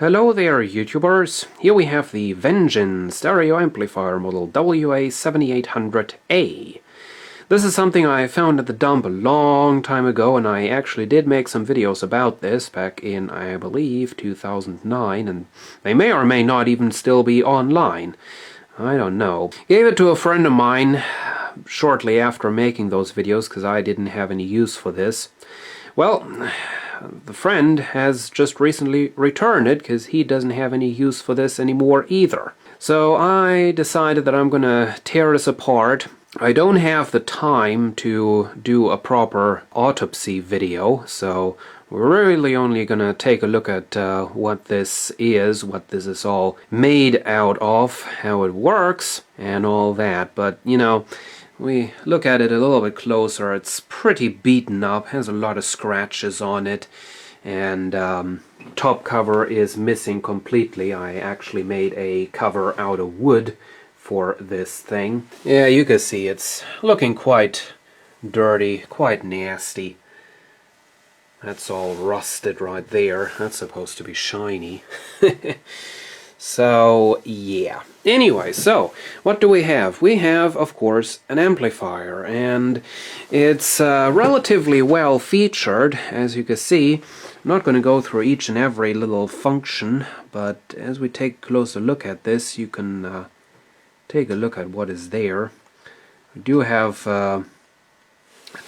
Hello there, YouTubers. Here we have the Wangine stereo amplifier model WA7800A. This is something I found at the dump a long time ago, and I actually did make some videos about this back in, I believe, 2009, and they may or may not even still be online. I don't know. Gave it to a friend of mine shortly after making those videos because I didn't have any use for this. Well, the friend has just recently returned it because he doesn't have any use for this anymore either. So I decided that I'm gonna tear this apart. I don't have the time to do a proper autopsy video, so we're really only gonna take a look at what this is all made out of, how it works, and all that. But, you know, we look at it a little bit closer. It's pretty beaten up, has a lot of scratches on it, and top cover is missing completely. I actually made a cover out of wood for this thing. Yeah, you can see it's looking quite dirty, quite nasty. That's all rusted right there. That's supposed to be shiny. So, yeah. Anyway, so, what do we have? We have, of course, an amplifier, and it's relatively well featured, as you can see. I'm not going to go through each and every little function, but as we take a closer look at this, you can take a look at what is there. We do have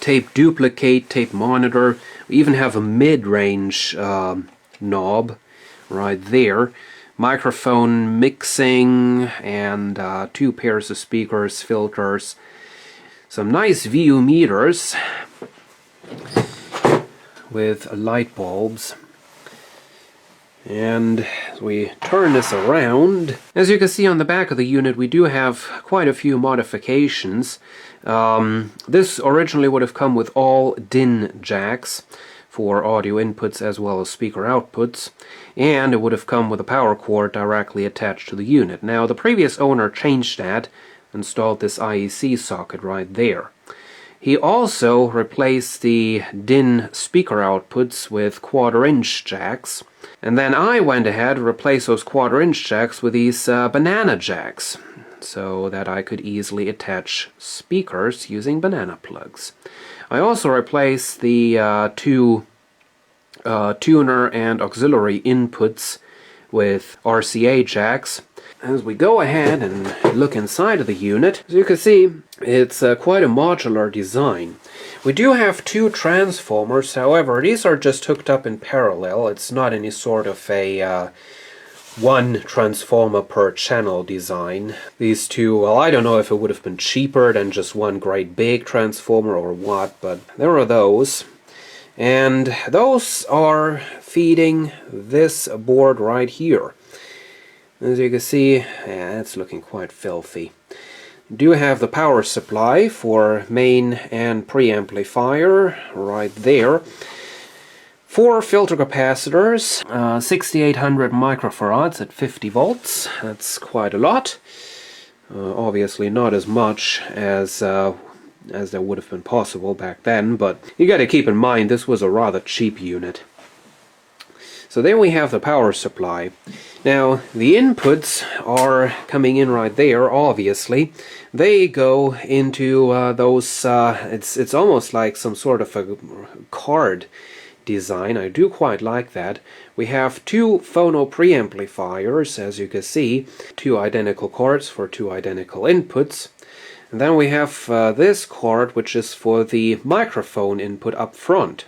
tape duplicate, tape monitor. We even have a mid-range knob right there. Microphone mixing, and two pairs of speakers, filters, some nice VU meters with light bulbs. And as we turn this around, as you can see on the back of the unit, we do have quite a few modifications. This originally would have come with all DIN jacks for audio inputs as well as speaker outputs, and it would have come with a power cord directly attached to the unit. Now, the previous owner changed that, installed this IEC socket right there. He also replaced the DIN speaker outputs with quarter-inch jacks, and then I went ahead and replaced those quarter-inch jacks with these banana jacks, so that I could easily attach speakers using banana plugs. I also replaced the two tuner and auxiliary inputs with RCA jacks. As we go ahead and look inside of the unit, as you can see, it's quite a modular design. We do have two transformers, however, these are just hooked up in parallel. It's not any sort of a one transformer per channel design. These two, well, I don't know if it would have been cheaper than just one great big transformer or what, but there are those. And those are feeding this board right here. As you can see, yeah, it's looking quite filthy. Do have the power supply for main and preamplifier right there. 4 filter capacitors, 6800 microfarads at 50 volts. That's quite a lot. Obviously not as much as that would have been possible back then, but you got to keep in mind this was a rather cheap unit. So then we have the power supply. Now the inputs are coming in right there, obviously. They go into those, it's almost like some sort of a card design. I do quite like that. We have 2 phono preamplifiers, as you can see, 2 identical cards for 2 identical inputs. And then we have this card, which is for the microphone input up front.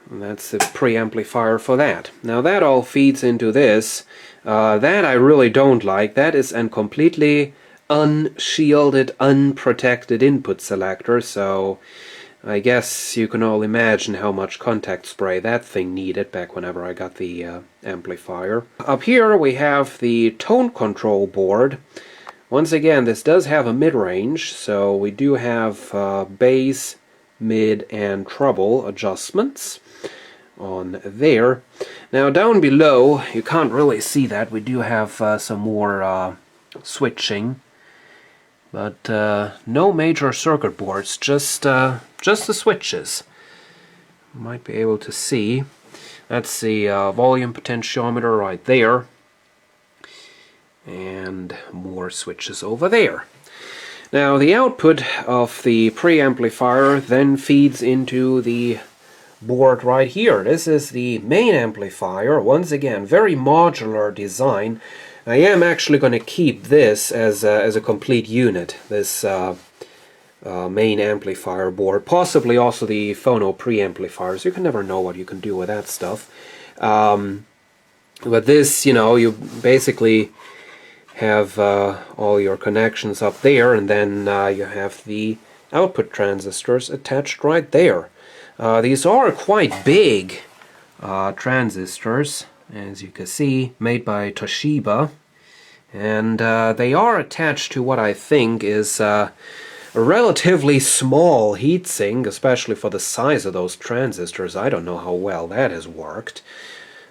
And that's the preamplifier for that. Now that all feeds into this. That I really don't like. That is a completely unshielded, unprotected input selector, so I guess you can all imagine how much contact spray that thing needed back whenever I got the amplifier. Up here we have the tone control board. Once again, this does have a mid-range, so we do have bass, mid, and treble adjustments on there. Now down below, you can't really see that. We do have some more switching, but no major circuit boards, just the switches. You might be able to see. That's the volume potentiometer right there. And more switches over there. Now the output of the preamplifier then feeds into the board right here. This is the main amplifier. Once again, very modular design. I am actually going to keep this as a complete unit, this main amplifier board. Possibly also the phono preamplifiers. You can never know what you can do with that stuff. But this, you know, you basically have all your connections up there, and then you have the output transistors attached right there. These are quite big transistors, as you can see, made by Toshiba, and they are attached to what I think is a relatively small heatsink, especially for the size of those transistors. I don't know how well that has worked.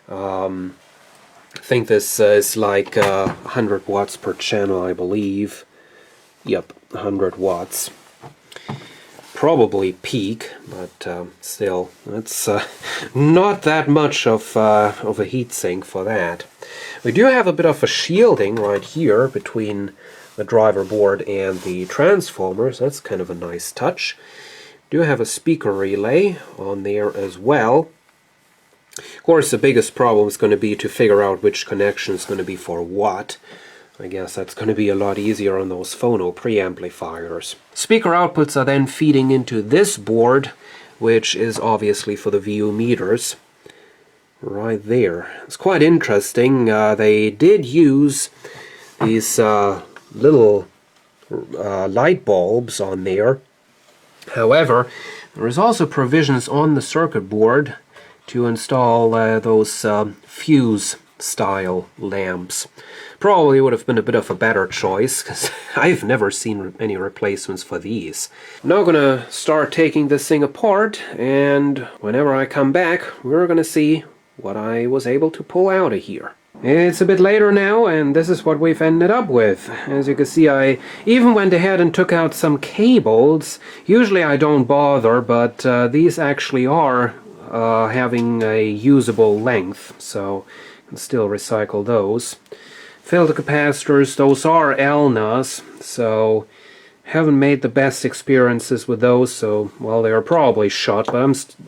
I think this is like 100 watts per channel, I believe. Yep, 100 watts. Probably peak, but still, that's not that much of a heatsink for that. We do have a bit of a shielding right here between the driver board and the transformers. That's kind of a nice touch. Do have a speaker relay on there as well. Of course, the biggest problem is going to be to figure out which connection is going to be for what. I guess that's going to be a lot easier on those phono preamplifiers. Speaker outputs are then feeding into this board, which is obviously for the VU meters. Right there. It's quite interesting. They did use these little light bulbs on there. However, there is also provisions on the circuit board to install those fuse style lamps. Probably would have been a bit of a better choice, because I've never seen any replacements for these. I'm now gonna start taking this thing apart, and whenever I come back, we're gonna see what I was able to pull out of here. It's a bit later now, and this is what we've ended up with. As you can see, I even went ahead and took out some cables. Usually I don't bother, but these actually are having a usable length, so you can still recycle those. Filter capacitors, those are Elnas, so haven't made the best experiences with those, so well, they are probably shot, but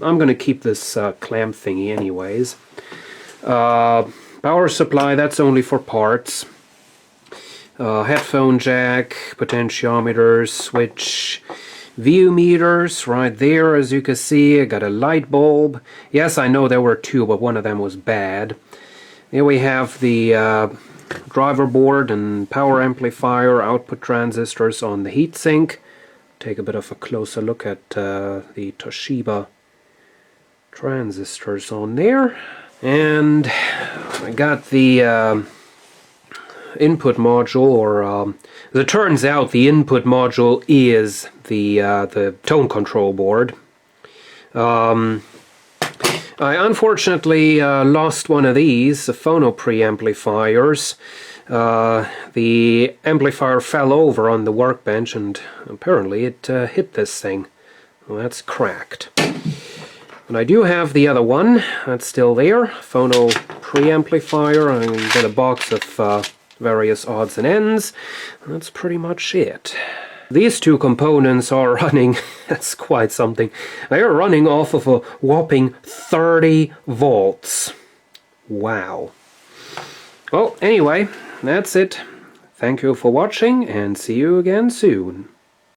I'm going to keep this clamp thingy anyways. Power supply, that's only for parts. Headphone jack, potentiometer, switch, VU meters right there, as you can see. I got a light bulb. Yes, I know there were two, but one of them was bad. Here we have the driver board and power amplifier output transistors on the heatsink. Take a bit of a closer look at the Toshiba transistors on there. And I got the input module, or as it turns out, the input module is the tone control board. I unfortunately lost one of these, the phono preamplifiers. The amplifier fell over on the workbench, and apparently it hit this thing. Well, that's cracked. And I do have the other one, that's still there, phono preamplifier. I got a box of various odds and ends. That's pretty much it. These two components are running, that's quite something, they are running off of a whopping 30 volts. Wow. Well, anyway, that's it. Thank you for watching, and see you again soon.